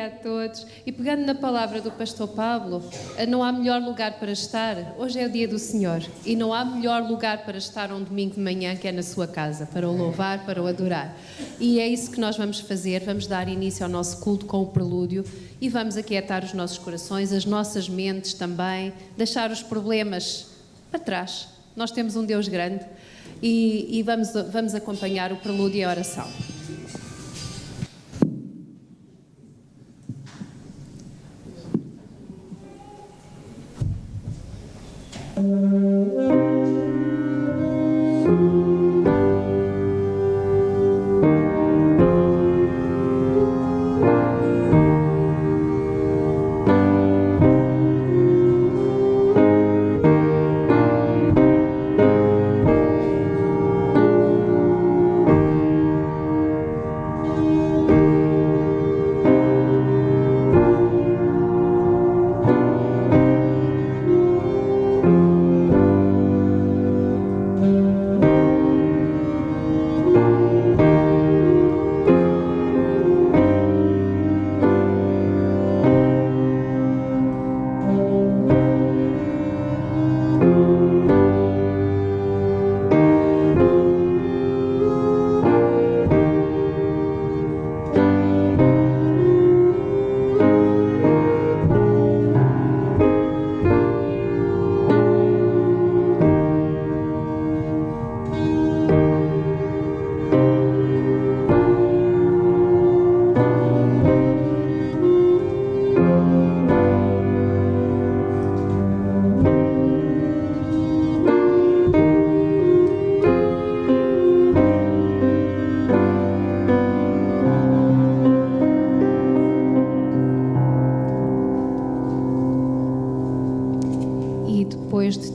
dia a todos. E pegando na palavra do pastor Pablo, não há melhor lugar para estar. Hoje é o dia do Senhor e não há melhor lugar para estar um domingo de manhã que é na sua casa, para o louvar, para o adorar. E é isso que nós vamos fazer, vamos dar início ao nosso culto com o prelúdio e vamos aquietar os nossos corações, as nossas mentes também, deixar os problemas para trás. Nós temos um Deus grande e vamos acompanhar o prelúdio e a oração.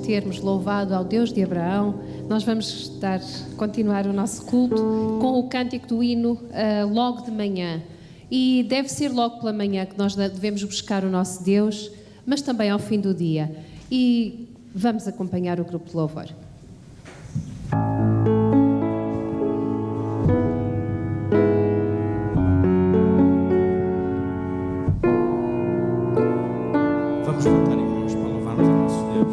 Termos louvado ao Deus de Abraão, nós vamos continuar o nosso culto com o cântico do hino logo de manhã. E deve ser logo pela manhã que nós devemos buscar o nosso Deus, mas também ao fim do dia. E vamos acompanhar o grupo de louvor. Vamos voltar em mãos para louvarmos ao nosso Deus.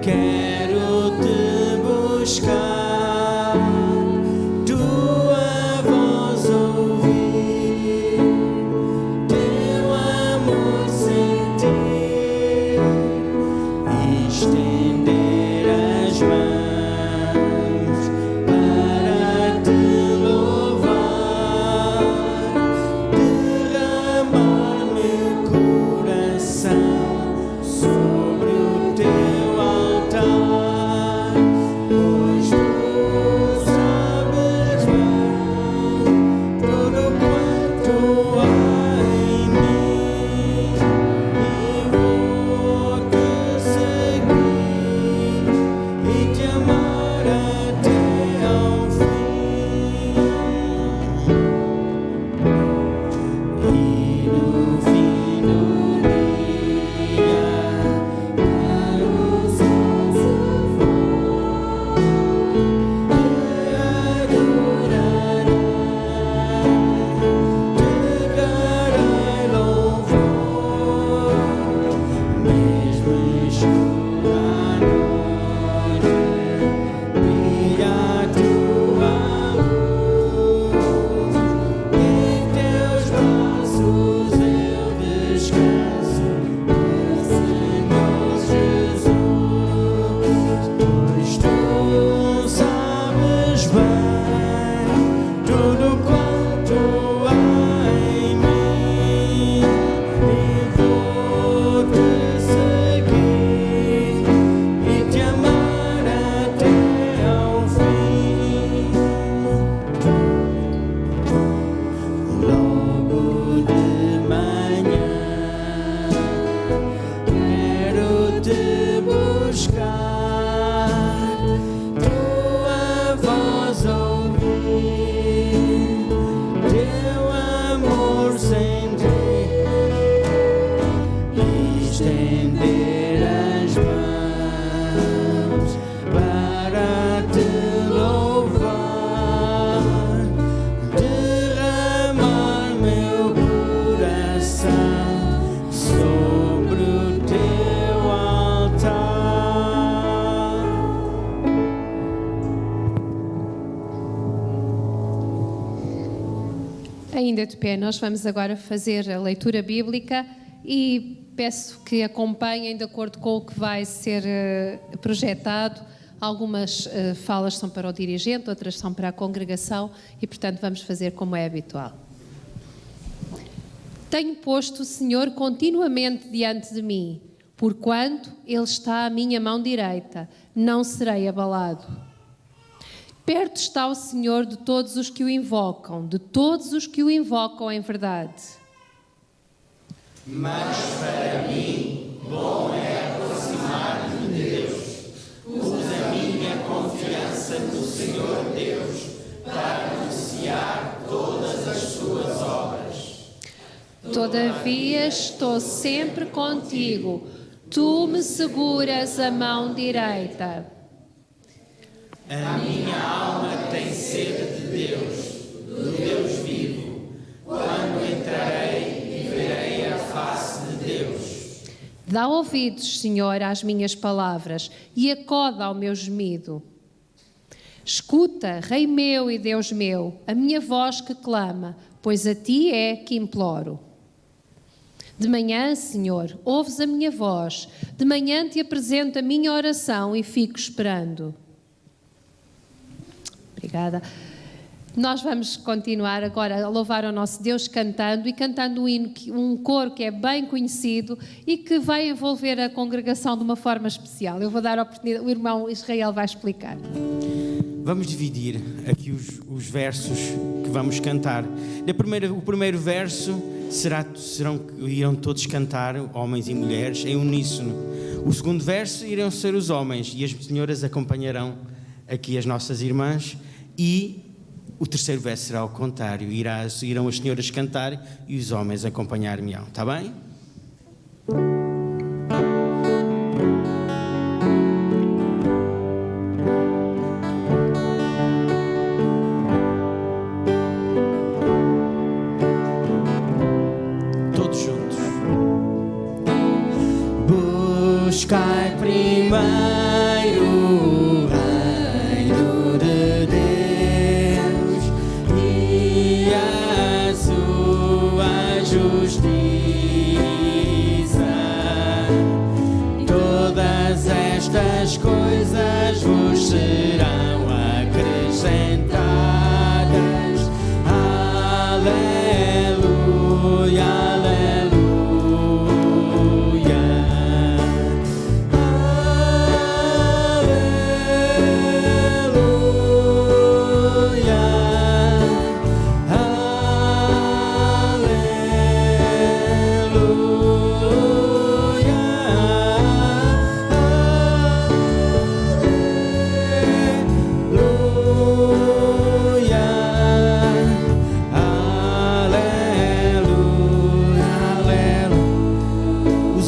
Quero te buscar, tua Ainda de pé, nós vamos agora fazer a leitura bíblica e peço que acompanhem de acordo com o que vai ser projetado. Algumas falas são para o dirigente, outras são para a congregação e, portanto, vamos fazer como é habitual. Tenho posto o Senhor continuamente diante de mim, porquanto Ele está à minha mão direita, não serei abalado. Perto está o Senhor de todos os que o invocam, de todos os que o invocam em verdade. Mas para mim, bom é aproximar-me de Deus. Pus a minha confiança no Senhor Deus para anunciar todas as suas obras. Todavia estou sempre contigo, tu me seguras a mão direita. A minha alma tem sede de Deus, do Deus vivo. Quando entrarei e verei a face de Deus. Dá ouvidos, Senhor, às minhas palavras e acorda ao meu gemido. Escuta, Rei meu e Deus meu, a minha voz que clama, pois a ti é que imploro. De manhã, Senhor, ouves a minha voz, de manhã te apresento a minha oração e fico esperando. Obrigada. Nós vamos continuar agora a louvar ao nosso Deus cantando e cantando um hino, um coro que é bem conhecido e que vai envolver a congregação de uma forma especial. Eu vou dar a oportunidade, o irmão Israel vai explicar. Vamos dividir aqui os versos que vamos cantar. O primeiro verso irão todos cantar, homens e mulheres, em uníssono. O segundo verso irão ser os homens e as senhoras acompanharão aqui as nossas irmãs. E o terceiro verso será ao contrário, irão as senhoras cantar e os homens acompanhar-me-ão, está bem? Todos juntos. Buscai primeiro estas coisas vos serão acrescentadas. Aleluia, aleluia.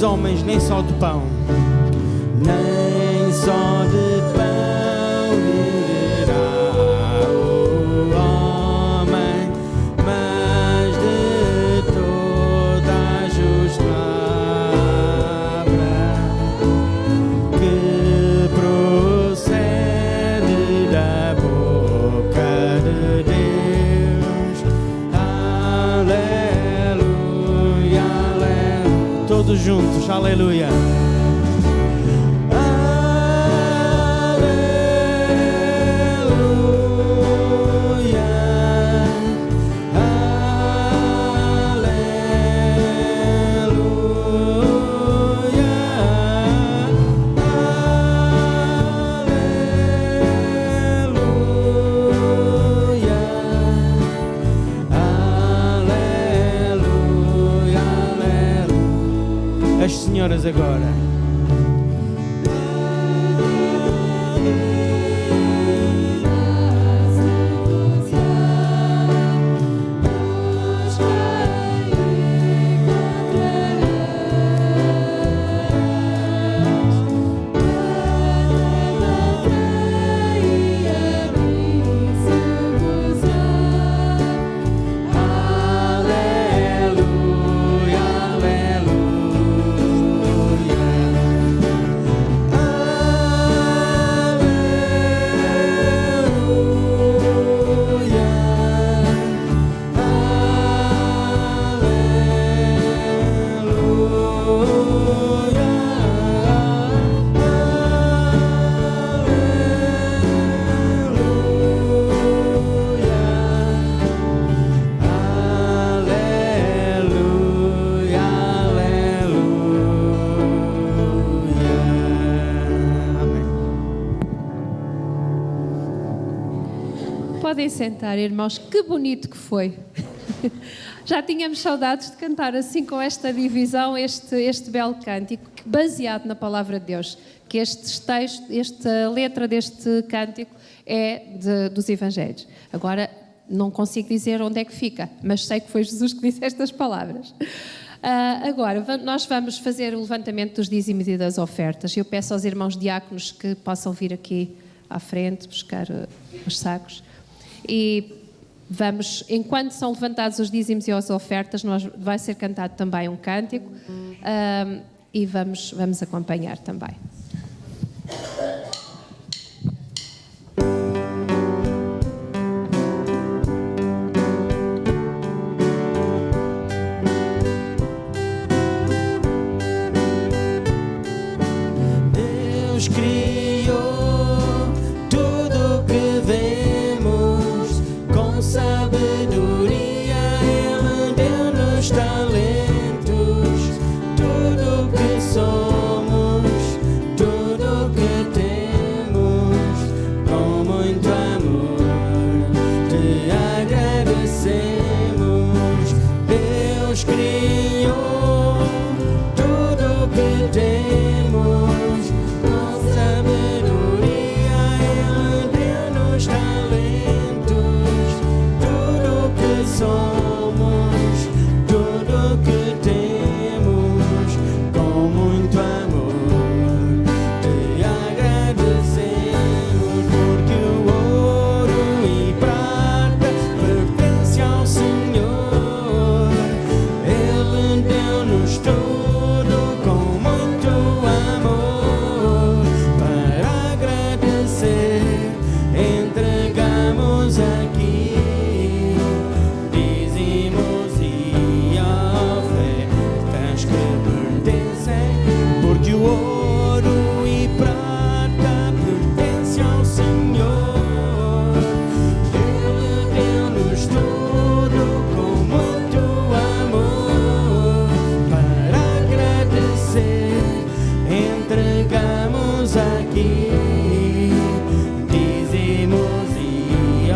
Homens, nem só de pão, nem só de pão viverá o homem, mas de toda a justa palavra que procede da boca de Deus. Aleluia, aleluia. Todos juntos, aleluia. As senhoras agora. Aleluia, aleluia. Podem sentar, irmãos, que bonito que foi. Já tínhamos saudades de cantar assim com esta divisão, este belo cântico, baseado na palavra de Deus, que esta letra deste cântico é dos Evangelhos. Agora, não consigo dizer onde é que fica, mas sei que foi Jesus que disse estas palavras. Agora, nós vamos fazer o levantamento dos dízimos e das ofertas. Eu peço aos irmãos diáconos que possam vir aqui à frente buscar os sacos. E vamos, enquanto são levantados os dízimos e as ofertas, vai ser cantado também um cântico e vamos acompanhar também. Deus criou tudo o que vemos com sabedoria. Ele deu-nos talentos, tudo o que somos, tudo o que temos, com muito amor te agradecemos. Deus criou tudo o que temos. Somos tudo que temos, com muito amor te agradecemos, porque o ouro e prata pertence ao Senhor. Ele deu-nos tudo com muito amor. Para agradecer, entregamos aqui porque o ouro e prata pertence ao Senhor. Ele deu-nos tudo com muito amor. Para agradecer, entregamos aqui dízimos e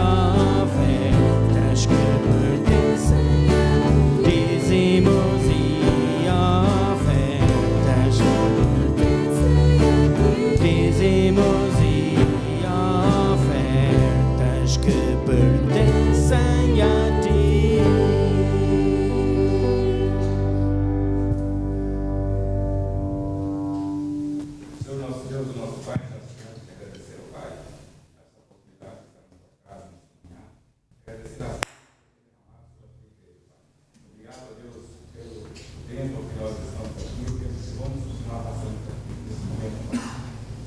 ofertas que pertencem, dízimos e dízimos e ofertas que pertencem a ti. Senhor nosso Deus, o nosso Pai, nós queremos agradecer ao Pai essa oportunidade de estar na tua casa, nos caminhar. Agradecer a obrigado a Deus pelo tempo que nós estamos aqui, o tempo que vamos continuar passando aqui nesse momento, Pai.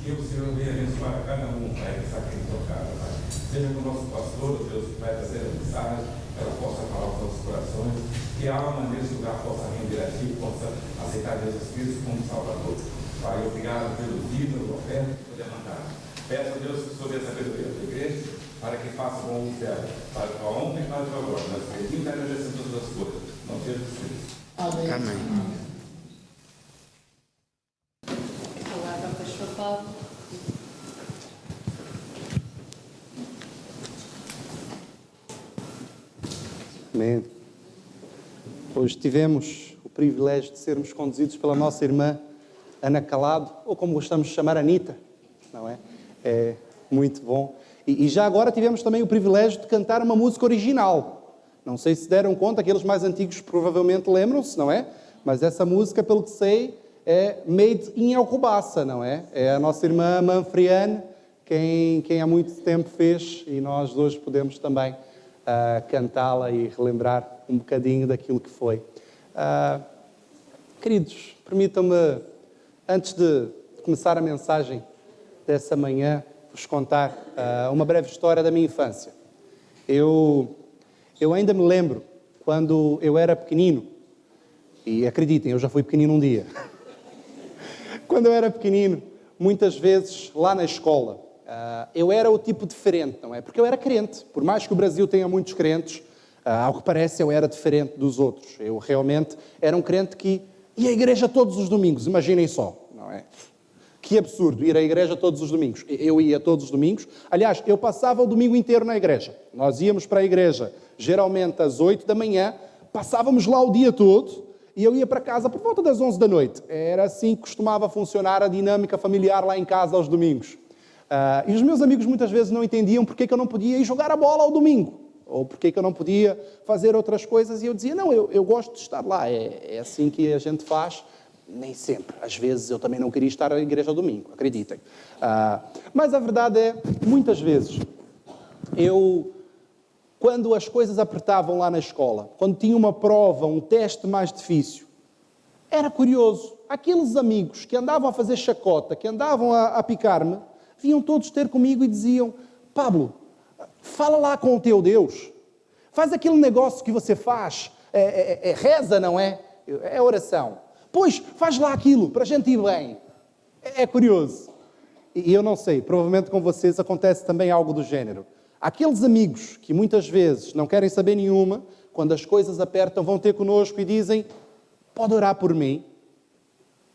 Que o Senhor venha abençoar a cada um, Pai, que está aqui em tua casa, Pai. Seja com o nosso pastor, Deus, que vai trazer a mensagem, que ela possa falar aos nossos corações, que a alma nesse lugar possa render a ti, possa aceitar Jesus Cristo como Salvador. Pai, obrigado pelo dia, pela oferta que poder mandar. Peço a Deus que sobre a sabedoria da igreja, para que faça bom uso dela, para a tua honra e para a tua glória. Nós pedimos e agradecemos todas as coisas. Não seja possível. Amém. Amém. Hoje tivemos o privilégio de sermos conduzidos pela nossa irmã Ana Calado, ou como gostamos de chamar, Anita, não é? É muito bom. E já agora tivemos também o privilégio de cantar uma música original. Não sei se deram conta, aqueles mais antigos provavelmente lembram-se, não é? Mas essa música, pelo que sei, é made in Alcobaça, não é? É a nossa irmã Manfriane quem há muito tempo fez, e nós hoje podemos também cantá-la e relembrar um bocadinho daquilo que foi. Queridos, permitam-me, antes de começar a mensagem dessa manhã, vos contar uma breve história da minha infância. Eu ainda me lembro, quando eu era pequenino, e acreditem, eu já fui pequenino um dia. Quando eu era pequenino, muitas vezes lá na escola, eu era o tipo diferente, não é? Porque eu era crente. Por mais que o Brasil tenha muitos crentes, ao que parece eu era diferente dos outros. Eu realmente era um crente que ia à igreja todos os domingos, imaginem só, não é? Que absurdo, ir à igreja todos os domingos. Eu ia todos os domingos. Aliás, eu passava o domingo inteiro na igreja. Nós íamos para a igreja, geralmente às 8 da manhã, passávamos lá o dia todo e eu ia para casa por volta das 11 da noite. Era assim que costumava funcionar a dinâmica familiar lá em casa aos domingos. E os meus amigos muitas vezes não entendiam porque que eu não podia ir jogar a bola ao domingo. Ou porque que eu não podia fazer outras coisas. E eu dizia, não, eu gosto de estar lá. É assim que a gente faz. Nem sempre. Às vezes eu também não queria estar à igreja ao domingo, acreditem. Mas a verdade é, muitas vezes, quando as coisas apertavam lá na escola, quando tinha uma prova, um teste mais difícil, era curioso. Aqueles amigos que andavam a fazer chacota, que andavam a picar-me, vinham todos ter comigo e diziam, Pablo, fala lá com o teu Deus. Faz aquele negócio que você faz. Reza, não é? É oração. Pois, faz lá aquilo, para a gente ir bem. É curioso. E eu não sei, provavelmente com vocês acontece também algo do género. Aqueles amigos que muitas vezes não querem saber nenhuma, quando as coisas apertam, vão ter connosco e dizem, pode orar por mim.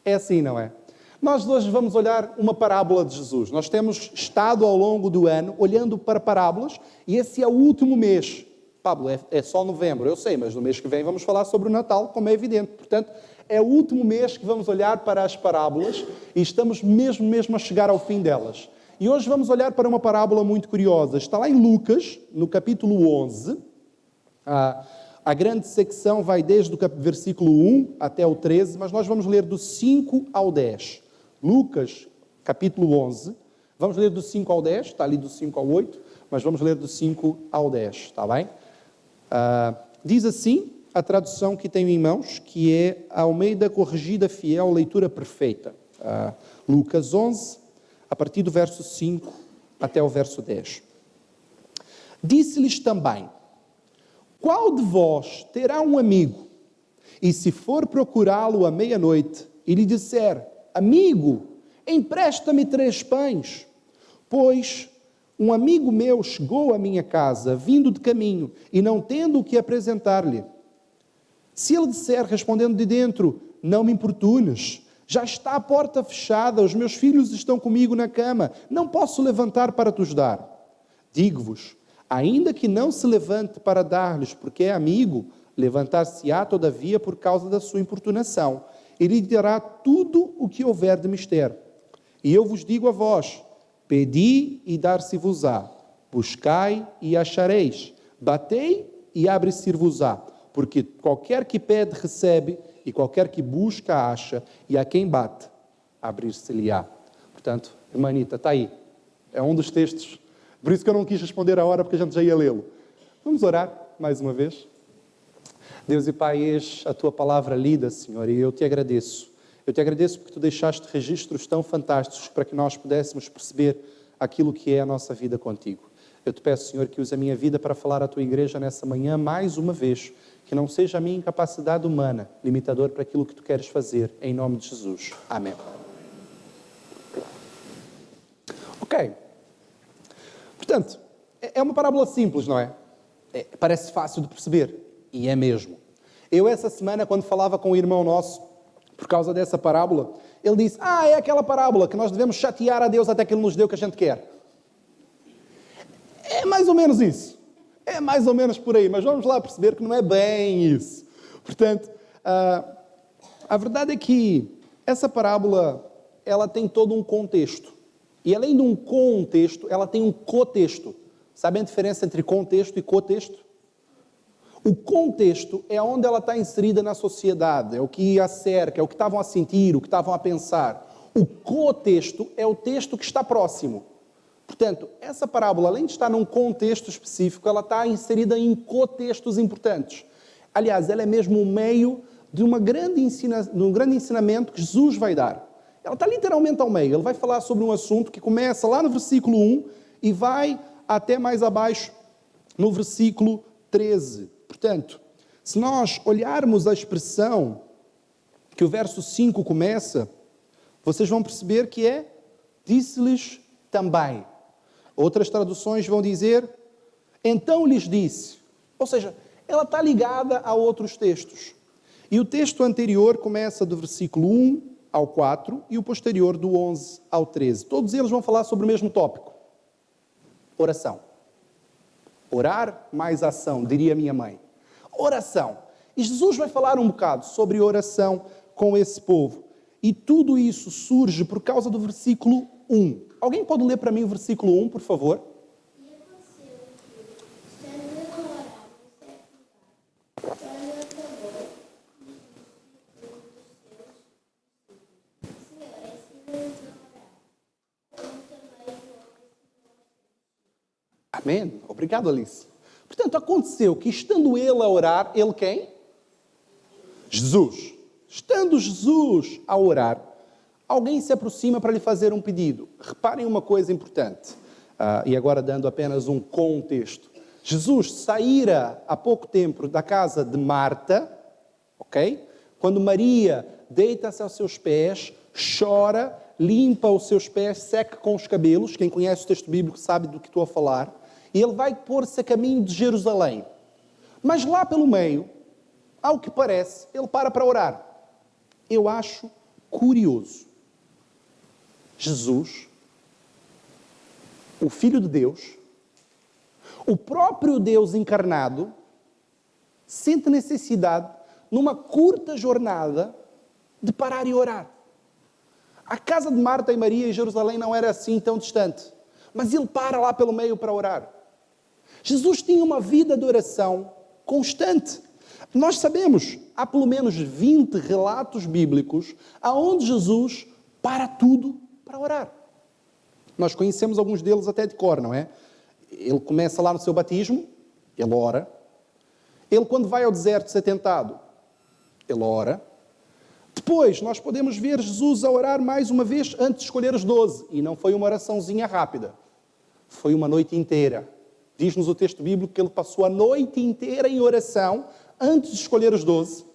É assim, não é? Nós hoje vamos olhar uma parábola de Jesus. Nós temos estado ao longo do ano olhando para parábolas e esse é o último mês. Pablo, é só novembro, eu sei, mas no mês que vem vamos falar sobre o Natal, como é evidente. Portanto, é o último mês que vamos olhar para as parábolas e estamos mesmo a chegar ao fim delas. E hoje vamos olhar para uma parábola muito curiosa. Está lá em Lucas, no capítulo 11. A grande secção vai desde o versículo 1 até o 13, mas nós vamos ler do 5 ao 10. Lucas, capítulo 11. Vamos ler do 5 ao 10, está ali do 5 ao 8, mas vamos ler do 5 ao 10, está bem? Diz assim a tradução que tenho em mãos, que é a Almeida Corrigida Fiel, leitura perfeita. Lucas 11, a partir do verso 5 até o verso 10. Disse-lhes também, qual de vós terá um amigo, e se for procurá-lo à meia-noite, e lhe disser, amigo, empresta-me 3 pães, pois um amigo meu chegou à minha casa, vindo de caminho, e não tendo o que apresentar-lhe. Se ele disser, respondendo de dentro, não me importunes, já está a porta fechada, os meus filhos estão comigo na cama, não posso levantar para te os dar. Digo-vos, ainda que não se levante para dar-lhes, porque é amigo, levantar-se-á todavia por causa da sua importunação. Ele lhe dará tudo o que houver de mister. E eu vos digo a vós, pedi e dar-se-vos-á, buscai e achareis, batei e abre-se-vos-á. Porque qualquer que pede, recebe, e qualquer que busca, acha, e a quem bate, abrir-se-lhe-á. Portanto, irmã Anita, está aí. É um dos textos. Por isso que eu não quis responder a hora, porque a gente já ia lê-lo. Vamos orar mais uma vez? Deus e Pai, eis a Tua palavra lida, Senhor, e eu Te agradeço. Eu Te agradeço porque Tu deixaste registros tão fantásticos para que nós pudéssemos perceber aquilo que é a nossa vida contigo. Eu Te peço, Senhor, que use a minha vida para falar à Tua igreja nessa manhã mais uma vez, que não seja a minha incapacidade humana limitador para aquilo que Tu queres fazer, em nome de Jesus. Amém. Ok. Portanto, é uma parábola simples, não é? Parece fácil de perceber, e é mesmo. Eu, essa semana, quando falava com um irmão nosso, por causa dessa parábola, ele disse, é aquela parábola que nós devemos chatear a Deus até que Ele nos dê o que a gente quer. É mais ou menos isso. É mais ou menos por aí, mas vamos lá perceber que não é bem isso. Portanto, a verdade é que essa parábola, ela tem todo um contexto. E além de um contexto, ela tem um cotexto. Sabem a diferença entre contexto e cotexto? O contexto é onde ela está inserida na sociedade, é o que a cerca, é o que estavam a sentir, o que estavam a pensar. O cotexto é o texto que está próximo. Portanto, essa parábola, além de estar num contexto específico, ela está inserida em contextos importantes. Aliás, ela é mesmo o meio de um grande ensinamento que Jesus vai dar. Ela está literalmente ao meio. Ele vai falar sobre um assunto que começa lá no versículo 1 e vai até mais abaixo no versículo 13. Portanto, se nós olharmos a expressão que o verso 5 começa, vocês vão perceber que é disse-lhes também. Outras traduções vão dizer, então lhes disse. Ou seja, ela está ligada a outros textos. E o texto anterior começa do versículo 1 ao 4 e o posterior do 11 ao 13. Todos eles vão falar sobre o mesmo tópico. Oração. Orar mais ação, diria minha mãe. Oração. E Jesus vai falar um bocado sobre oração com esse povo. E tudo isso surge por causa do versículo 1. Alguém pode ler para mim o versículo 1, por favor? E aconteceu que, estando ele a orar no certo lugar, quando acabou, disse dos seus discípulos: Senhor, ensina-nos a orar, como também o homem. Amém. Obrigado, Alice. Portanto, aconteceu que, estando ele a orar, ele quem? Jesus. Estando Jesus a orar, alguém se aproxima para lhe fazer um pedido. Reparem uma coisa importante, e agora dando apenas um contexto. Jesus saíra há pouco tempo da casa de Marta, ok? Quando Maria deita-se aos seus pés, chora, limpa os seus pés, seca com os cabelos. Quem conhece o texto bíblico sabe do que estou a falar. E ele vai pôr-se a caminho de Jerusalém. Mas lá pelo meio, ao que parece, ele para orar. Eu acho curioso. Jesus, o Filho de Deus, o próprio Deus encarnado, sente necessidade, numa curta jornada, de parar e orar. A casa de Marta e Maria em Jerusalém não era assim tão distante. Mas ele para lá pelo meio para orar. Jesus tinha uma vida de oração constante. Nós sabemos, há pelo menos 20 relatos bíblicos onde Jesus para tudo para orar. Nós conhecemos alguns deles até de cor, não é? Ele começa lá no seu batismo, ele ora. Ele, quando vai ao deserto ser tentado, ele ora. Depois, nós podemos ver Jesus a orar mais uma vez antes de escolher os 12. E não foi uma oraçãozinha rápida. Foi uma noite inteira. Diz-nos o texto bíblico que ele passou a noite inteira em oração antes de escolher os 12.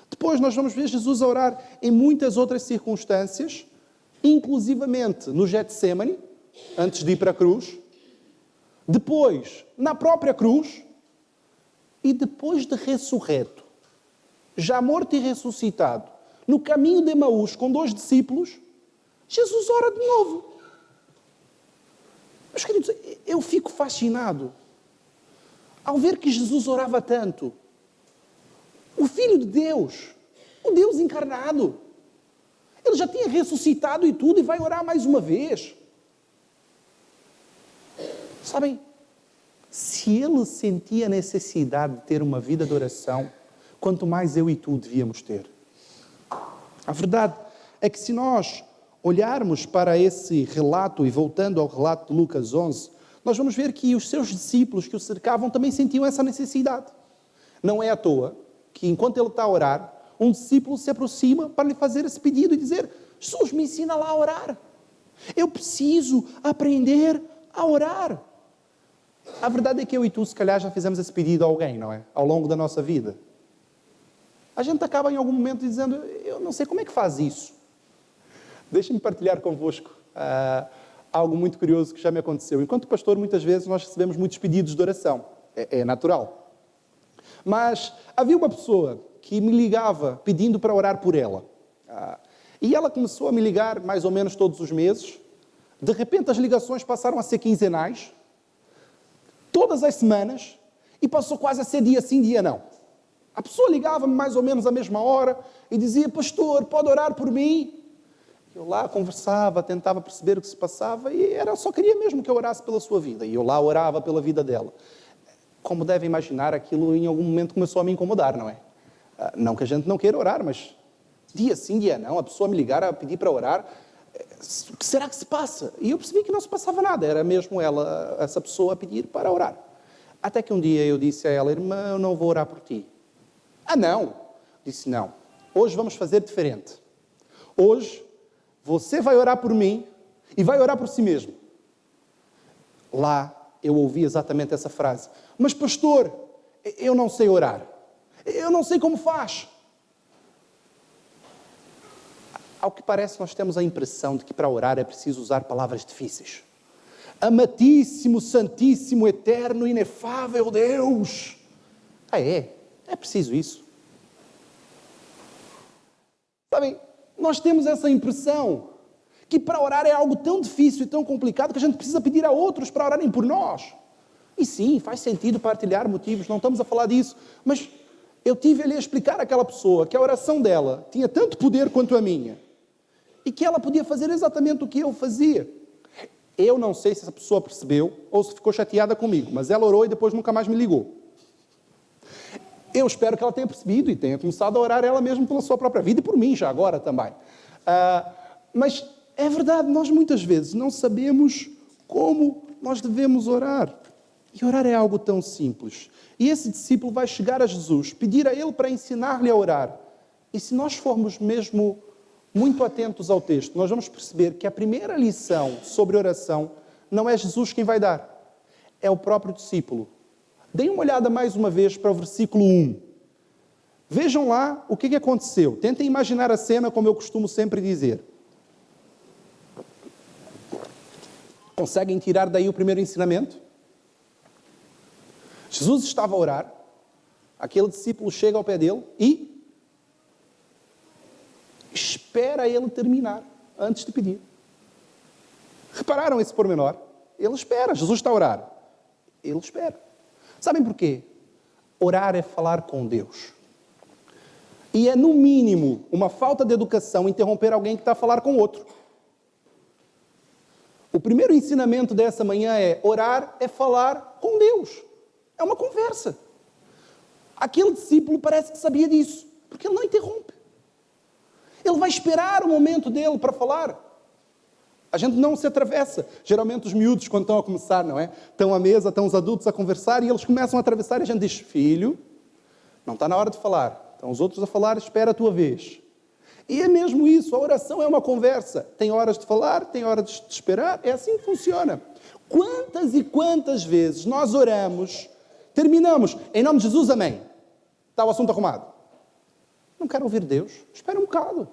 Depois nós vamos ver Jesus a orar em muitas outras circunstâncias, inclusivamente no Getsemane, antes de ir para a cruz. Depois, na própria cruz. E depois de ressurreto, já morto e ressuscitado, no caminho de Emaús com 2 discípulos, Jesus ora de novo. Meus queridos, eu fico fascinado ao ver que Jesus orava tanto. O Filho de Deus, o Deus encarnado, ele já tinha ressuscitado e tudo e vai orar mais uma vez. Sabem, se ele sentia necessidade de ter uma vida de oração, quanto mais eu e tu devíamos ter. A verdade é que se nós olharmos para esse relato, e voltando ao relato de Lucas 11, nós vamos ver que os seus discípulos que o cercavam também sentiam essa necessidade. Não é à toa que, enquanto ele está a orar, um discípulo se aproxima para lhe fazer esse pedido e dizer: Jesus, me ensina lá a orar. Eu preciso aprender a orar. A verdade é que eu e tu, se calhar, já fizemos esse pedido a alguém, não é? Ao longo da nossa vida. A gente acaba em algum momento dizendo: eu não sei como é que faz isso. Deixem-me partilhar convosco algo muito curioso que já me aconteceu. Enquanto pastor, muitas vezes nós recebemos muitos pedidos de oração. É natural. Mas havia uma pessoa que me ligava pedindo para orar por ela. E ela começou a me ligar mais ou menos todos os meses. De repente as ligações passaram a ser quinzenais, todas as semanas, e passou quase a ser dia sim, dia não. A pessoa ligava-me mais ou menos à mesma hora e dizia: pastor, pode orar por mim? Eu lá conversava, tentava perceber o que se passava e só queria mesmo que eu orasse pela sua vida. E eu lá orava pela vida dela. Como devem imaginar, aquilo em algum momento começou a me incomodar, não é? Não que a gente não queira orar, mas dia sim, dia não, a pessoa me ligar a pedir para orar, o que será que se passa? E eu percebi que não se passava nada, era mesmo ela, essa pessoa, a pedir para orar. Até que um dia eu disse a ela: irmã, eu não vou orar por ti. Ah, não? Disse: não, hoje vamos fazer diferente. Hoje você vai orar por mim e vai orar por si mesmo. Lá eu ouvi exatamente essa frase: mas pastor, eu não sei orar. Eu não sei como faz. Ao que parece, nós temos a impressão de que para orar é preciso usar palavras difíceis. Amadíssimo, santíssimo, eterno, inefável Deus. É preciso isso. Sabem, nós temos essa impressão que para orar é algo tão difícil e tão complicado que a gente precisa pedir a outros para orarem por nós. E sim, faz sentido partilhar motivos, não estamos a falar disso, mas eu tive ali a explicar àquela pessoa que a oração dela tinha tanto poder quanto a minha e que ela podia fazer exatamente o que eu fazia. Eu não sei se essa pessoa percebeu ou se ficou chateada comigo, mas ela orou e depois nunca mais me ligou. Eu espero que ela tenha percebido e tenha começado a orar ela mesma pela sua própria vida e por mim já agora também. Mas é verdade, nós muitas vezes não sabemos como nós devemos orar. E orar é algo tão simples. E esse discípulo vai chegar a Jesus, pedir a Ele para ensinar-lhe a orar. E se nós formos mesmo muito atentos ao texto, nós vamos perceber que a primeira lição sobre oração não é Jesus quem vai dar, é o próprio discípulo. Deem uma olhada mais uma vez para o versículo 1. Vejam lá o que aconteceu. Tentem imaginar a cena como eu costumo sempre dizer. Conseguem tirar daí o primeiro ensinamento? Jesus estava a orar, aquele discípulo chega ao pé dele e espera ele terminar antes de pedir. Repararam esse pormenor? Ele espera, Jesus está a orar. Ele espera. Sabem porquê? Orar é falar com Deus. E é, no mínimo, uma falta de educação interromper alguém que está a falar com outro. O primeiro ensinamento dessa manhã é: orar é falar com Deus. É uma conversa. Aquele discípulo parece que sabia disso, porque ele não interrompe. Ele vai esperar o momento dele para falar. A gente não se atravessa. Geralmente os miúdos, quando estão a começar, não é? Estão à mesa, estão os adultos a conversar e eles começam a atravessar e a gente diz: filho, não está na hora de falar. Estão os outros a falar, espera a tua vez. E é mesmo isso, a oração é uma conversa. Tem horas de falar, tem horas de esperar, é assim que funciona. Quantas e quantas vezes nós oramos, terminamos, em nome de Jesus, amém. Está o assunto arrumado. Não quero ouvir Deus? Espera um bocado.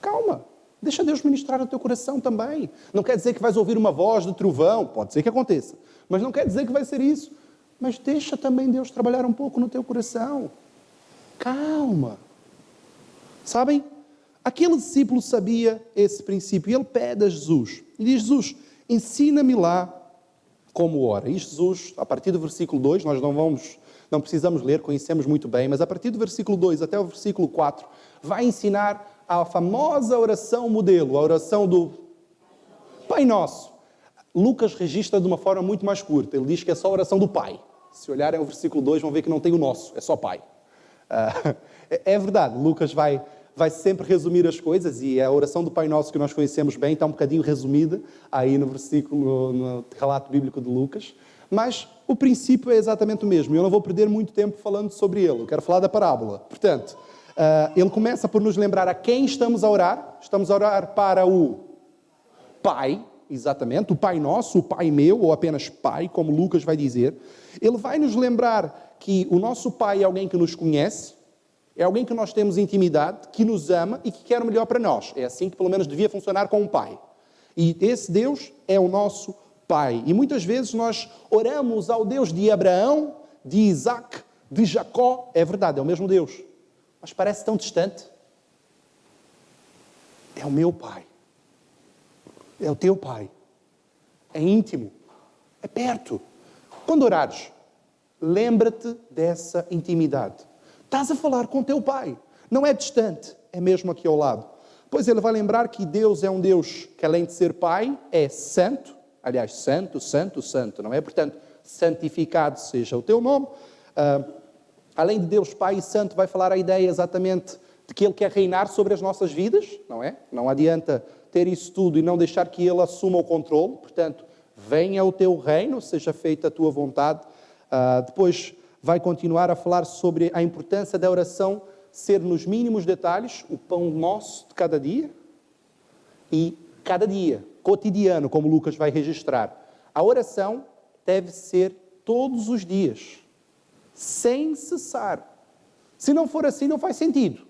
Calma. Deixa Deus ministrar no teu coração também. Não quer dizer que vais ouvir uma voz de trovão. Pode ser que aconteça. Mas não quer dizer que vai ser isso. Mas deixa também Deus trabalhar um pouco no teu coração. Calma. Sabem? Aquele discípulo sabia esse princípio. E ele pede a Jesus. E diz: Jesus, ensina-me lá como ora. E Jesus, a partir do versículo 2, nós não precisamos ler, conhecemos muito bem, mas a partir do versículo 2 até o versículo 4, vai ensinar a famosa oração modelo, a oração do Pai Nosso. Lucas registra de uma forma muito mais curta. Ele diz que é só a oração do Pai. Se olharem o versículo 2, vão ver que não tem o nosso, é só Pai. É verdade, Lucas vai sempre resumir as coisas, e a oração do Pai Nosso que nós conhecemos bem está um bocadinho resumida aí no versículo, no relato bíblico de Lucas. Mas o princípio é exatamente o mesmo. Eu não vou perder muito tempo falando sobre ele. Eu quero falar da parábola. Portanto, ele começa por nos lembrar a quem estamos a orar. Estamos a orar para o Pai, exatamente, o Pai Nosso, o Pai meu, ou apenas Pai, como Lucas vai dizer. Ele vai nos lembrar que o nosso Pai é alguém que nos conhece, é alguém que nós temos intimidade, que nos ama e que quer o melhor para nós. É assim que pelo menos devia funcionar com um Pai. E esse Deus é o nosso Pai. E muitas vezes nós oramos ao Deus de Abraão, de Isaac, de Jacó. É verdade, é o mesmo Deus. Mas parece tão distante. É o meu Pai. É o teu Pai. É íntimo. É perto. Quando orares, lembra-te dessa intimidade. Estás a falar com o teu Pai. Não é distante, é mesmo aqui ao lado. Pois ele vai lembrar que Deus é um Deus que, além de ser Pai, é santo. Aliás, santo, santo, santo, não é? Portanto, santificado seja o teu nome. Além de Deus Pai e Santo, vai falar a ideia exatamente de que Ele quer reinar sobre as nossas vidas, não é? Não adianta ter isso tudo e não deixar que Ele assuma o controle. Portanto, venha o teu reino, seja feita a tua vontade. Depois vai continuar a falar sobre a importância da oração ser nos mínimos detalhes, o pão nosso de cada dia e cada dia, cotidiano, como Lucas vai registrar. A oração deve ser todos os dias, sem cessar. Se não for assim, não faz sentido.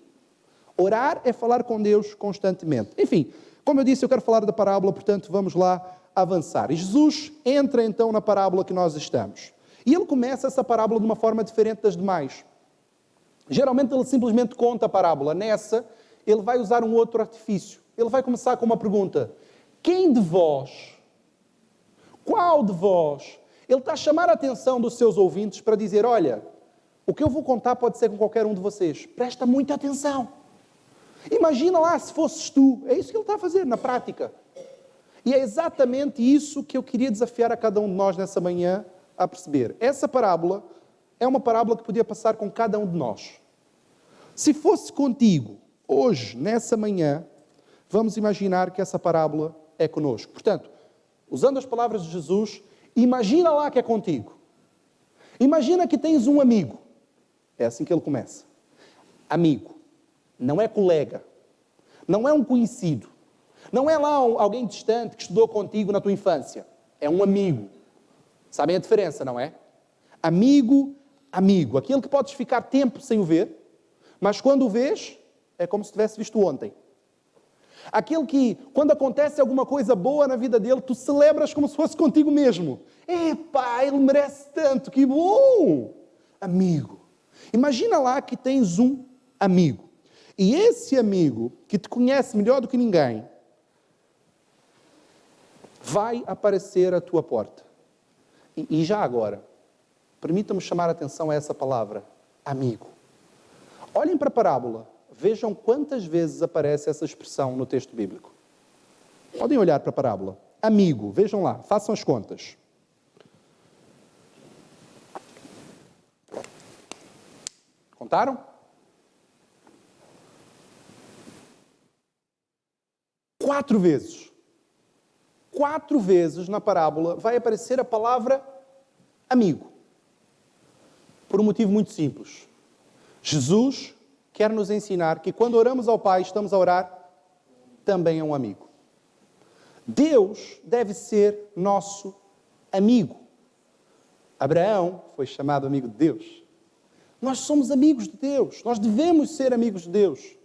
Orar é falar com Deus constantemente. Enfim, como eu disse, eu quero falar da parábola, portanto, vamos lá avançar. E Jesus entra então na parábola que nós estamos. E ele começa essa parábola de uma forma diferente das demais. Geralmente ele simplesmente conta a parábola. Nessa, ele vai usar um outro artifício. Ele vai começar com uma pergunta: quem de vós, qual de vós? Ele está a chamar a atenção dos seus ouvintes para dizer: olha, o que eu vou contar pode ser com qualquer um de vocês. Presta muita atenção. Imagina lá se fosses tu. É isso que ele está a fazer na prática. E é exatamente isso que eu queria desafiar a cada um de nós nessa manhã a perceber. Essa parábola é uma parábola que podia passar com cada um de nós. Se fosse contigo, hoje, nessa manhã, vamos imaginar que essa parábola é conosco. Portanto, usando as palavras de Jesus, imagina lá que é contigo. Imagina que tens um amigo. É assim que ele começa. Amigo. Não é colega. Não é um conhecido. Não é lá alguém distante que estudou contigo na tua infância. É um amigo. Sabem a diferença, não é? Amigo, amigo. Aquele que podes ficar tempo sem o ver, mas quando o vês, é como se tivesse visto ontem. Aquele que, quando acontece alguma coisa boa na vida dele, tu celebras como se fosse contigo mesmo. Epá, ele merece tanto, que bom! Amigo. Imagina lá que tens um amigo. E esse amigo, que te conhece melhor do que ninguém, vai aparecer à tua porta. E já agora, permita-me chamar a atenção a essa palavra, amigo. Olhem para a parábola, vejam quantas vezes aparece essa expressão no texto bíblico. Podem olhar para a parábola. Amigo, vejam lá, façam as contas. Contaram? 4 vezes. 4 vezes na parábola vai aparecer a palavra amigo. Por um motivo muito simples. Jesus quer nos ensinar que quando oramos ao Pai, estamos a orar também a um amigo. Deus deve ser nosso amigo. Abraão foi chamado amigo de Deus. Nós somos amigos de Deus. Nós devemos ser amigos de Deus.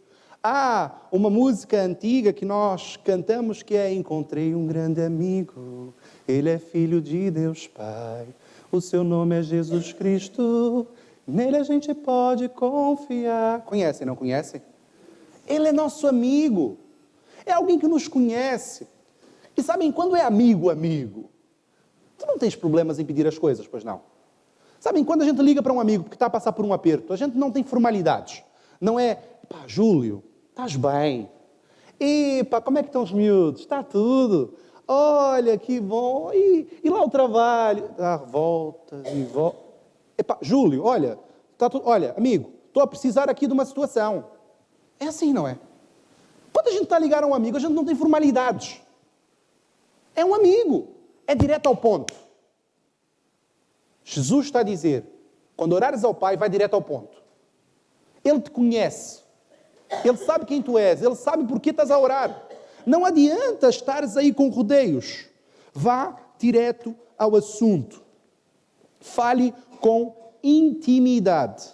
Há uma música antiga que nós cantamos que é: encontrei um grande amigo, ele é filho de Deus Pai, o seu nome é Jesus Cristo, nele a gente pode confiar. Conhecem, não conhecem? Ele é nosso amigo, é alguém que nos conhece. E sabem, quando é amigo, amigo, tu não tens problemas em pedir as coisas, pois não? Sabem, quando a gente liga para um amigo porque está a passar por um aperto, a gente não tem formalidades. Não é: pá, Júlio, estás bem? Epá, como é que estão os miúdos? Está tudo. Olha, que bom. E lá o trabalho? Dá voltas e voltas. Epá, Júlio, olha, está tudo. Olha, amigo, estou a precisar aqui de uma situação. É assim, não é? Quando a gente está a ligar a um amigo, a gente não tem formalidades. É um amigo. É direto ao ponto. Jesus está a dizer, quando orares ao Pai, vai direto ao ponto. Ele te conhece. Ele sabe quem tu és. Ele sabe porque estás a orar. Não adianta estares aí com rodeios. Vá direto ao assunto. Fale com intimidade.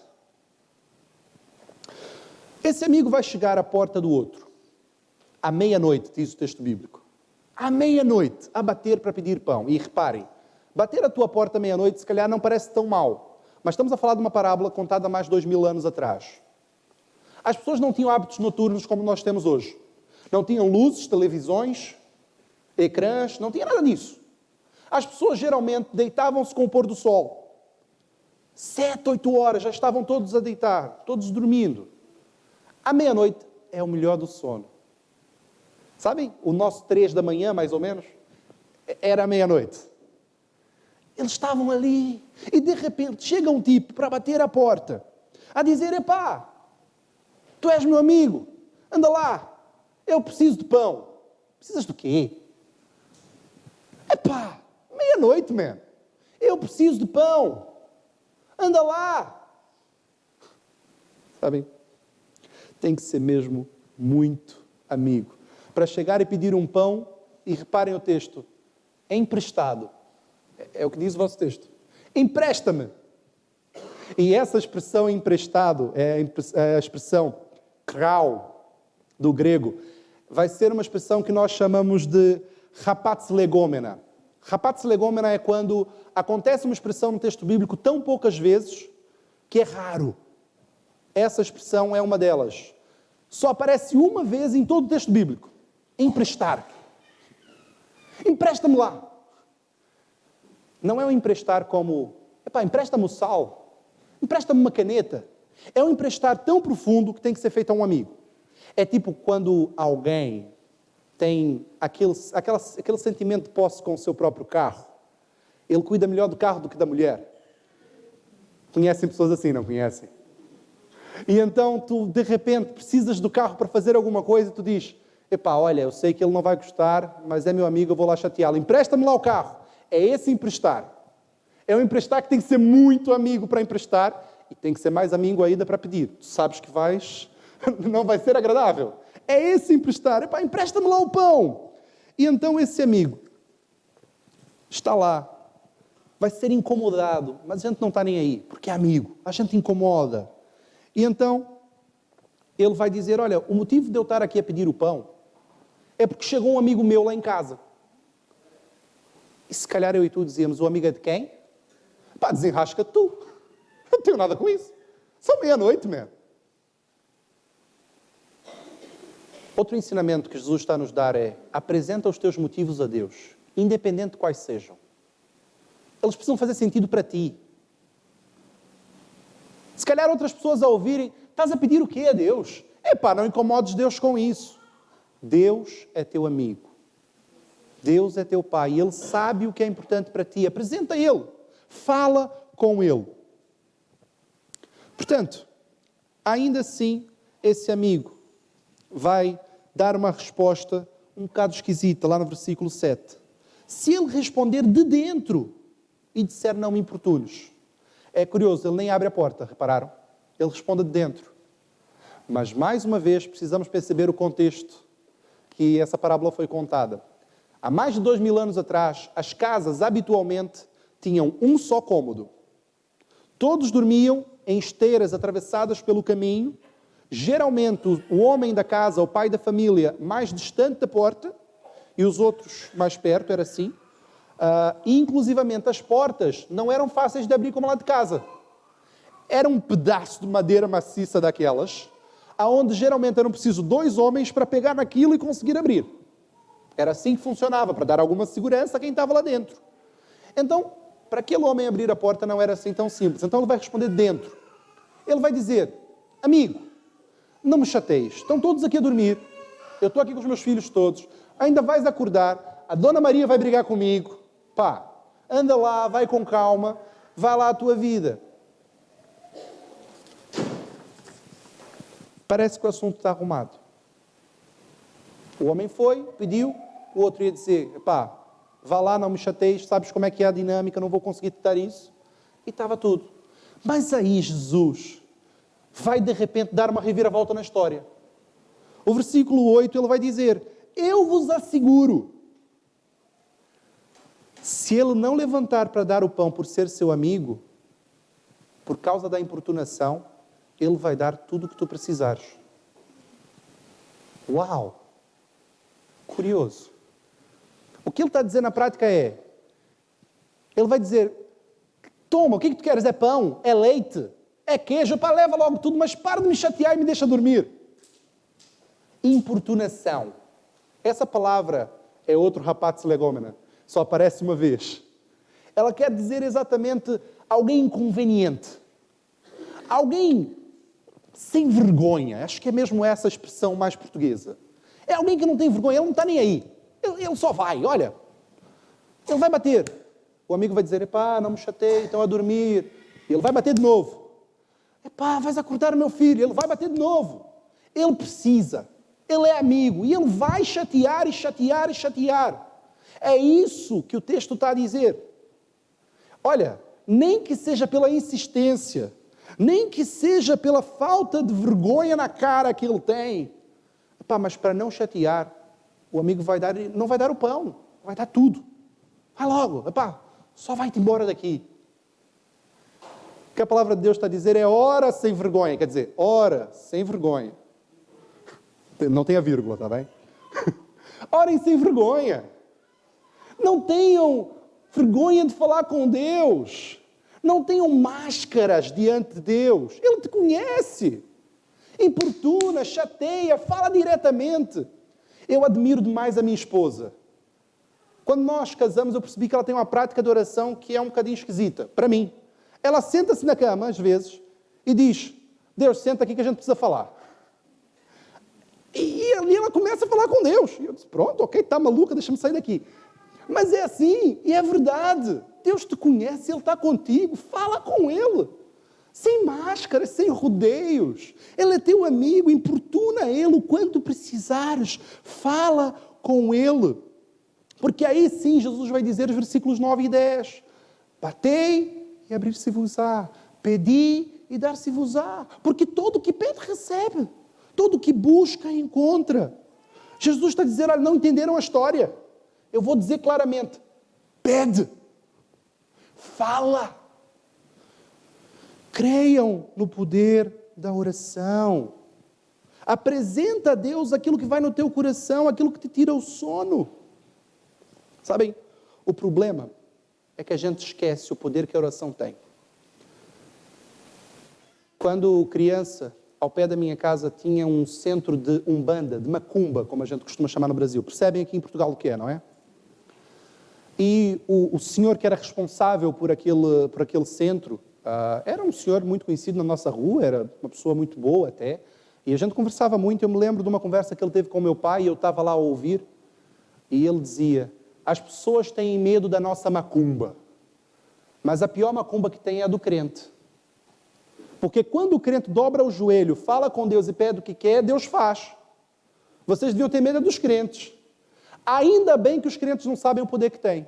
Esse amigo vai chegar à porta do outro. À meia-noite, diz o texto bíblico. À meia-noite, a bater para pedir pão. E reparem, bater a tua porta à meia-noite, se calhar não parece tão mal. Mas estamos a falar de uma parábola contada há mais de 2000 anos atrás. As pessoas não tinham hábitos noturnos como nós temos hoje. Não tinham luzes, televisões, ecrãs, não tinha nada disso. As pessoas geralmente deitavam-se com o pôr do sol. 7, 8 horas, já estavam todos a deitar, todos dormindo. À meia-noite é o melhor do sono. Sabem? O nosso 3 da manhã, mais ou menos, era à meia-noite. Eles estavam ali e de repente chega um tipo para bater a porta, a dizer: epá, tu és meu amigo, anda lá, eu preciso de pão. Precisas do quê? Epá, meia-noite, man. Eu preciso de pão. Anda lá. Sabem? Tem que ser mesmo muito amigo. Para chegar e pedir um pão, e reparem o texto, é emprestado. É o que diz o vosso texto. Empresta-me. E essa expressão emprestado é a expressão krau, do grego. Vai ser uma expressão que nós chamamos de rapatz legomena. Rapatz legomena é quando acontece uma expressão no texto bíblico tão poucas vezes que é raro. Essa expressão é uma delas. só aparece uma vez em todo o texto bíblico. Emprestar. Empresta-me lá. Não é um emprestar como, empresta-me o sal, empresta-me uma caneta. É um emprestar tão profundo que tem que ser feito a um amigo. É tipo quando alguém tem aquele sentimento de posse com o seu próprio carro. Ele cuida melhor do carro do que da mulher. Conhecem pessoas assim, não conhecem? E então tu, de repente, precisas do carro para fazer alguma coisa e tu dizes, olha, eu sei que ele não vai gostar, mas é meu amigo, eu vou lá chateá-lo. Empresta-me lá o carro. É esse emprestar. É um emprestar que tem que ser muito amigo para emprestar e tem que ser mais amigo ainda para pedir. Tu sabes que não vai ser agradável. É esse emprestar. Empresta-me lá o pão. E então esse amigo está lá, vai ser incomodado, mas a gente não está nem aí, porque é amigo. A gente incomoda. E então ele vai dizer, olha, o motivo de eu estar aqui a pedir o pão é porque chegou um amigo meu lá em casa. E se calhar eu e tu dizíamos, o amigo é de quem? Desenrasca tu. Não tenho nada com isso. São meia-noite, man. Outro ensinamento que Jesus está a nos dar é, apresenta os teus motivos a Deus, independente de quais sejam. Eles precisam fazer sentido para ti. Se calhar outras pessoas a ouvirem, estás a pedir o quê a Deus? Não incomodes Deus com isso. Deus é teu amigo. Deus é teu pai. Ele sabe o que é importante para ti. Apresenta Ele. Fala com Ele. Portanto, ainda assim, esse amigo vai dar uma resposta um bocado esquisita, lá no versículo 7. Se ele responder de dentro e disser não me importunes. É curioso, ele nem abre a porta, repararam? Ele responde de dentro. Mas, mais uma vez, precisamos perceber o contexto que essa parábola foi contada. Há mais de 2000 anos atrás, as casas habitualmente tinham um só cômodo. Todos dormiam em esteiras atravessadas pelo caminho. Geralmente, o homem da casa, o pai da família, mais distante da porta, e os outros mais perto, era assim. E, inclusivamente, as portas não eram fáceis de abrir como lá de casa. Era um pedaço de madeira maciça daquelas, aonde geralmente eram preciso 2 homens para pegar naquilo e conseguir abrir. Era assim que funcionava, para dar alguma segurança a quem estava lá dentro. Então, para aquele homem abrir a porta não era assim tão simples. Então ele vai responder dentro. Ele vai dizer, amigo, não me chateies, estão todos aqui a dormir, eu estou aqui com os meus filhos todos, ainda vais acordar, a Dona Maria vai brigar comigo, anda lá, vai com calma, vai lá a tua vida. Parece que o assunto está arrumado. O homem foi, pediu, o outro ia dizer, vá lá, não me chateies, sabes como é que é a dinâmica, não vou conseguir te dar isso. E estava tudo. Mas aí Jesus vai de repente dar uma reviravolta na história. O versículo 8 ele vai dizer, eu vos asseguro, se ele não levantar para dar o pão por ser seu amigo, por causa da importunação, ele vai dar tudo o que tu precisares. Uau! Curioso. O que ele está a dizer na prática é, ele vai dizer, toma, o que tu queres? É pão? É leite? É queijo? Leva logo tudo, mas para de me chatear e me deixa dormir. Importunação. Essa palavra é outro rapaz legômena. Só aparece uma vez. Ela quer dizer exatamente alguém inconveniente. Alguém sem vergonha. Acho que é mesmo essa a expressão mais portuguesa. É alguém que não tem vergonha, ele não está nem aí. Ele só vai, olha. Ele vai bater. O amigo vai dizer, não me chateie, estão a dormir. E ele vai bater de novo. Vais acordar o meu filho. Ele vai bater de novo. Ele precisa. Ele é amigo. E ele vai chatear e chatear e chatear. É isso que o texto está a dizer. Olha, nem que seja pela insistência, nem que seja pela falta de vergonha na cara que ele tem. Mas para não chatear, o amigo não vai dar o pão, vai dar tudo. Vai logo, só vai-te embora daqui. O que a palavra de Deus está a dizer é ora sem vergonha, quer dizer, ora sem vergonha. Não tem a vírgula, está bem? Orem sem vergonha. Não tenham vergonha de falar com Deus. Não tenham máscaras diante de Deus. Ele te conhece. importuna, chateia, fala diretamente. Eu admiro demais a minha esposa. Quando nós casamos, eu percebi que ela tem uma prática de oração que é um bocadinho esquisita, para mim. Ela senta-se na cama, às vezes, e diz: Deus, senta aqui que a gente precisa falar. E ali ela começa a falar com Deus. E eu disse: pronto, ok, está maluca, deixa-me sair daqui. Mas é assim, e é verdade. Deus te conhece, Ele está contigo, fala com Ele. Sem máscaras, sem rodeios. Ele é teu amigo, importuna Ele o quanto precisares. Fala com Ele. Porque aí sim Jesus vai dizer os versículos 9 e 10. Batei e abrir-se-vos-á. Pedi e dar-se-vos-á. Porque todo o que pede recebe. Todo o que busca encontra. Jesus está a dizer: olha, não entenderam a história. Eu vou dizer claramente: pede. Fala. Creiam no poder da oração. Apresenta a Deus aquilo que vai no teu coração, aquilo que te tira o sono. Sabem, o problema é que a gente esquece o poder que a oração tem. Quando criança, ao pé da minha casa tinha um centro de umbanda, de macumba, como a gente costuma chamar no Brasil. Percebem aqui em Portugal o que é, não é? E o senhor que era responsável por aquele centro, era um senhor muito conhecido na nossa rua, era uma pessoa muito boa até, e a gente conversava muito. Eu me lembro de uma conversa que ele teve com o meu pai, e eu estava lá a ouvir, e ele dizia: as pessoas têm medo da nossa macumba, mas a pior macumba que tem é a do crente. Porque quando o crente dobra o joelho, fala com Deus e pede o que quer, Deus faz. Vocês deviam ter medo dos crentes. Ainda bem que os crentes não sabem o poder que têm.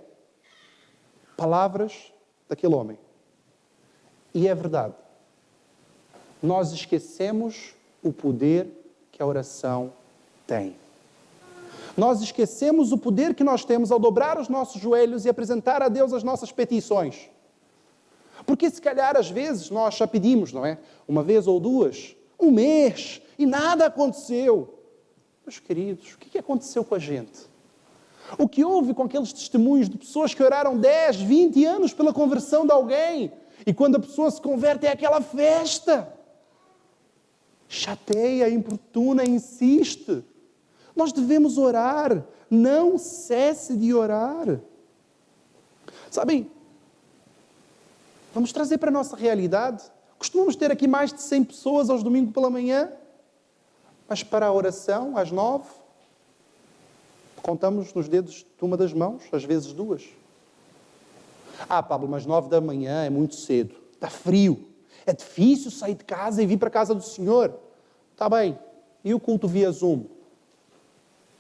Palavras daquele homem. E é verdade. Nós esquecemos o poder que a oração tem. Nós esquecemos o poder que nós temos ao dobrar os nossos joelhos e apresentar a Deus as nossas petições. Porque se calhar às vezes nós já pedimos, não é? Uma vez ou duas, um mês, e nada aconteceu. Meus queridos, o que aconteceu com a gente? O que houve com aqueles testemunhos de pessoas que oraram 10, 20 anos pela conversão de alguém, e quando a pessoa se converte é aquela festa. Chateia, importuna, insiste. Nós devemos orar, não cesse de orar. Sabem, vamos trazer para a nossa realidade. Costumamos ter aqui mais de 100 pessoas aos domingos pela manhã, mas para a oração, às 9, contamos nos dedos de uma das mãos, às vezes duas. Pablo, mas 9 da manhã é muito cedo, está frio, é difícil sair de casa e vir para a casa do Senhor. Está bem, e o culto via Zoom?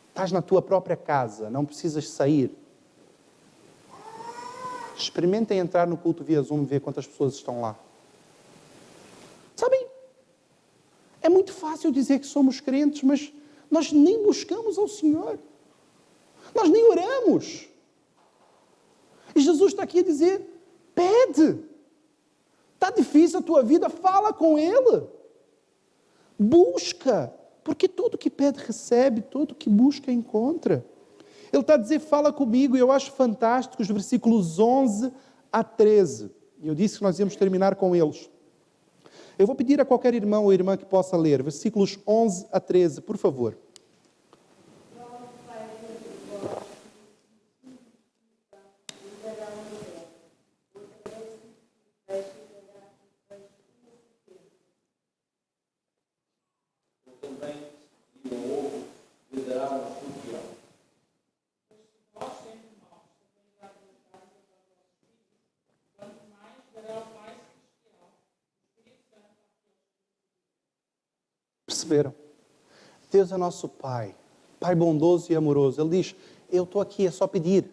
Estás na tua própria casa, não precisas sair. Experimentem entrar no culto via Zoom e ver quantas pessoas estão lá. Sabem, é muito fácil dizer que somos crentes, mas nós nem buscamos ao Senhor. Nós nem oramos. E Jesus está aqui a dizer: pede. Está difícil a tua vida, fala com Ele. Busca. Porque todo que pede recebe, todo que busca encontra. Ele está a dizer: fala comigo. E eu acho fantástico os versículos 11 a 13. E eu disse que nós íamos terminar com eles. Eu vou pedir a qualquer irmão ou irmã que possa ler. Versículos 11 a 13, por favor. Perceberam? Deus é nosso Pai, Pai bondoso e amoroso. Ele diz: eu estou aqui, é só pedir.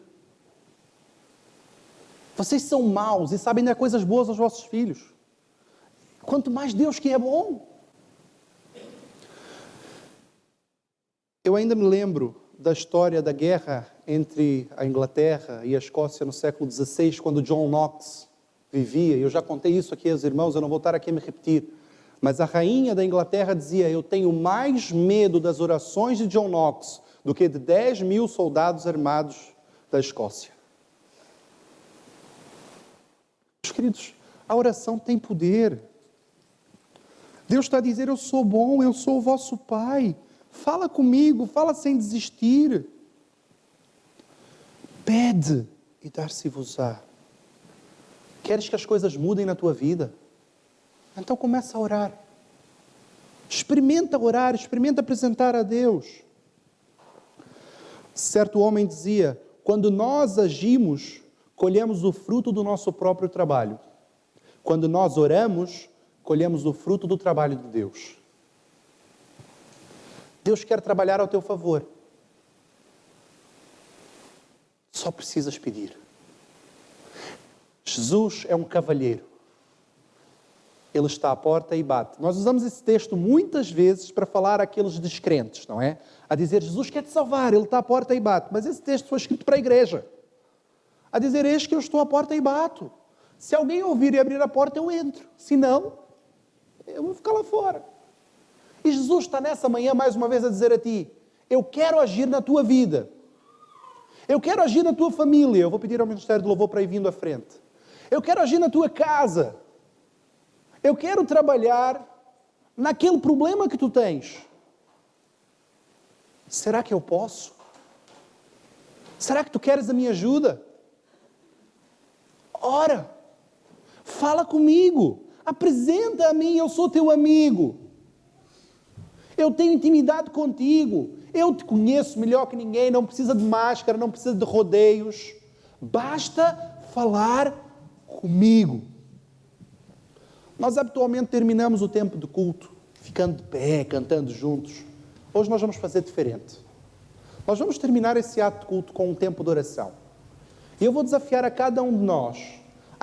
Vocês são maus e sabem dar coisas boas aos vossos filhos. Quanto mais Deus que é bom. Eu ainda me lembro da história da guerra entre a Inglaterra e a Escócia no século XVI, quando John Knox vivia. Eu já contei isso aqui aos irmãos, eu não vou estar aqui a me repetir. Mas a rainha da Inglaterra dizia: eu tenho mais medo das orações de John Knox do que de 10.000 soldados armados da Escócia. Meus queridos, a oração tem poder. Deus está a dizer, eu sou bom, eu sou o vosso Pai. Fala comigo, fala sem desistir. Pede e dar-se-vos-á. Queres que as coisas mudem na tua vida? Então começa a orar. Experimenta orar, experimenta apresentar a Deus. Certo homem dizia, quando nós agimos, colhemos o fruto do nosso próprio trabalho. Quando nós oramos, colhemos o fruto do trabalho de Deus. Deus quer trabalhar ao teu favor. Só precisas pedir. Jesus é um cavalheiro. Ele está à porta e bate. Nós usamos esse texto muitas vezes para falar àqueles descrentes, não é? A dizer, Jesus quer te salvar, Ele está à porta e bate. Mas esse texto foi escrito para a igreja. A dizer, eis que eu estou à porta e bato. Se alguém ouvir e abrir a porta, eu entro. Se não, eu vou ficar lá fora. E Jesus está nessa manhã mais uma vez a dizer a ti, eu quero agir na tua vida. Eu quero agir na tua família. Eu vou pedir ao Ministério de Louvor para ir vindo à frente. Eu quero agir na tua casa. Eu quero trabalhar naquele problema que tu tens. Será que eu posso? Será que tu queres a minha ajuda? Ora, fala comigo, apresenta a mim, eu sou teu amigo. Eu tenho intimidade contigo, eu te conheço melhor que ninguém, não precisa de máscara, não precisa de rodeios. Basta falar comigo. Nós habitualmente terminamos o tempo de culto, ficando de pé, cantando juntos. Hoje nós vamos fazer diferente. Nós vamos terminar esse ato de culto com um tempo de oração. E eu vou desafiar a cada um de nós,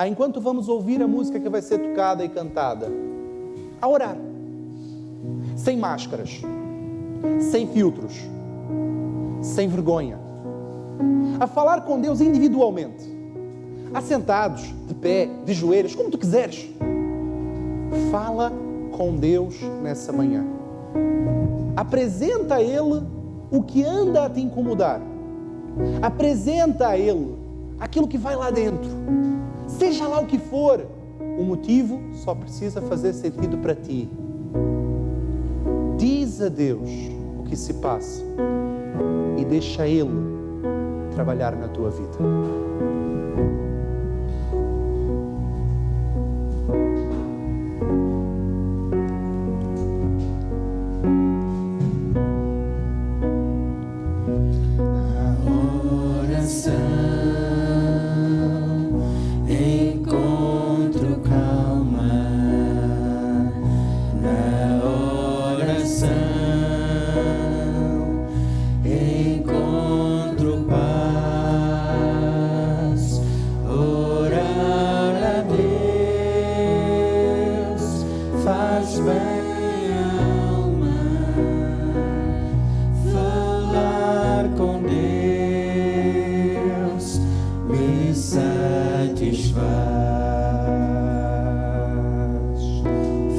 enquanto vamos ouvir a música que vai ser tocada e cantada, a orar. Sem máscaras, sem filtros, sem vergonha. A falar com Deus individualmente. Assentados, de pé, de joelhos, como tu quiseres. Fala com Deus nessa manhã. Apresenta a Ele o que anda a te incomodar. Apresenta a Ele aquilo que vai lá dentro. Seja lá o que for, o motivo só precisa fazer sentido para ti. Diz a Deus o que se passa e deixa Ele trabalhar na tua vida.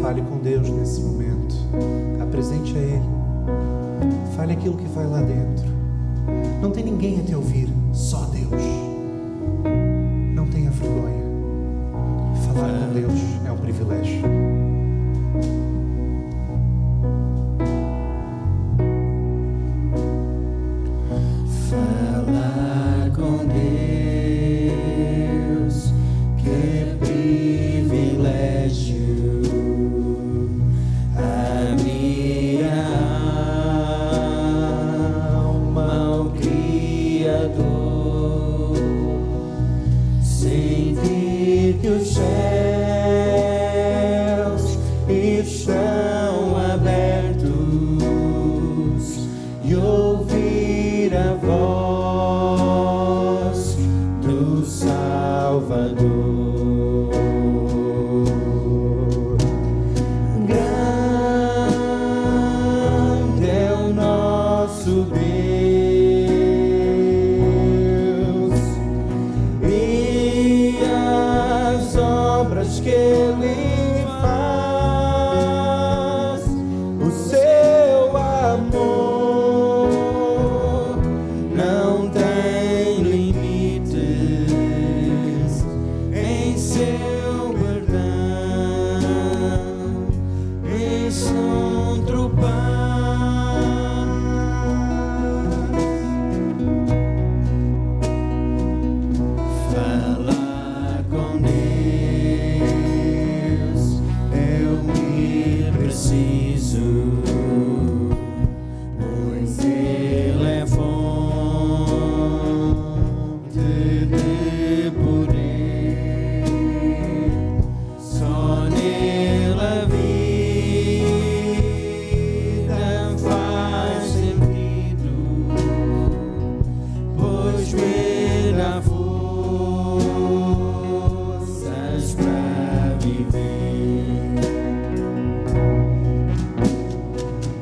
Fale com Deus nesse momento. Apresente a Ele. Fale aquilo que vai lá dentro. Não tem ninguém a te ouvir, só Deus. Não tenha vergonha. Falar com Deus é um privilégio. Falar com Deus, que privilégio. Abrir a alma ao Criador, sentir que os céus estão abertos e ouvir a voz do Salvador. Grande é o nosso Deus e as obras que Ele faz, o seu amor encontro paz. Falar com Deus, eu me preciso, pois Ele é fonte de poder. Só nele a vida faz sentido, pois me dá forças para viver.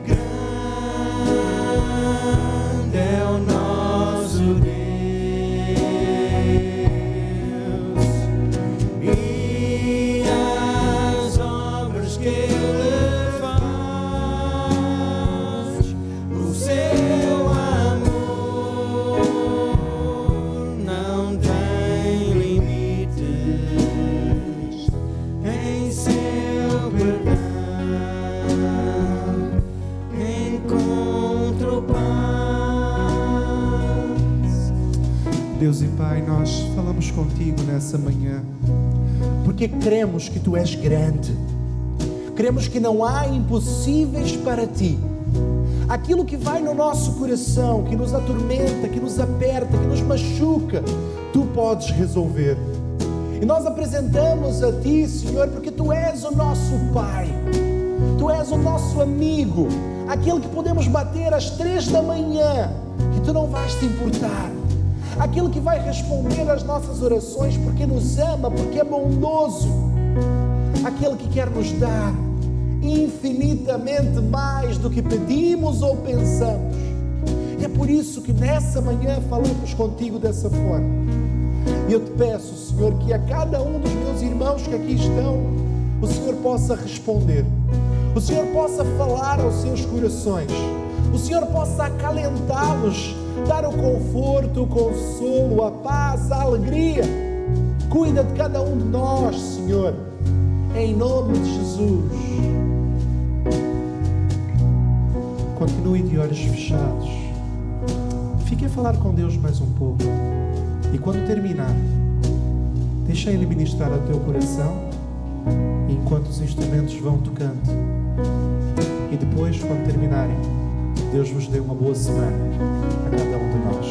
Grande é o nosso Deus e as obras que Ele faz. O seu amor não tem limites, em seu perdão encontro paz. Deus e Pai, nós falamos contigo nessa manhã, porque cremos que Tu és grande, cremos que não há impossíveis para Ti. Aquilo que vai no nosso coração, que nos atormenta, que nos aperta, que nos machuca, Tu podes resolver. E nós apresentamos a Ti, Senhor, porque Tu és o nosso Pai, Tu és o nosso amigo, aquele que podemos bater às 3 da manhã, que Tu não vais te importar, aquele que vai responder às nossas orações porque nos ama, porque é bondoso, aquele que quer nos dar infinitamente mais do que pedimos ou pensamos. E é por isso que nessa manhã falamos contigo dessa forma. E eu te peço, Senhor, que a cada um dos meus irmãos que aqui estão, o Senhor possa responder, o Senhor possa falar aos seus corações, o Senhor possa acalentá-los, dar o conforto, o consolo, a paz, a alegria. Cuida de cada um de nós, Senhor, em nome de Jesus. Continue de olhos fechados. Fique a falar com Deus mais um pouco. E quando terminar, deixa Ele ministrar ao teu coração, enquanto os instrumentos vão tocando. E depois, quando terminarem, Deus vos dê uma boa semana a cada um de nós.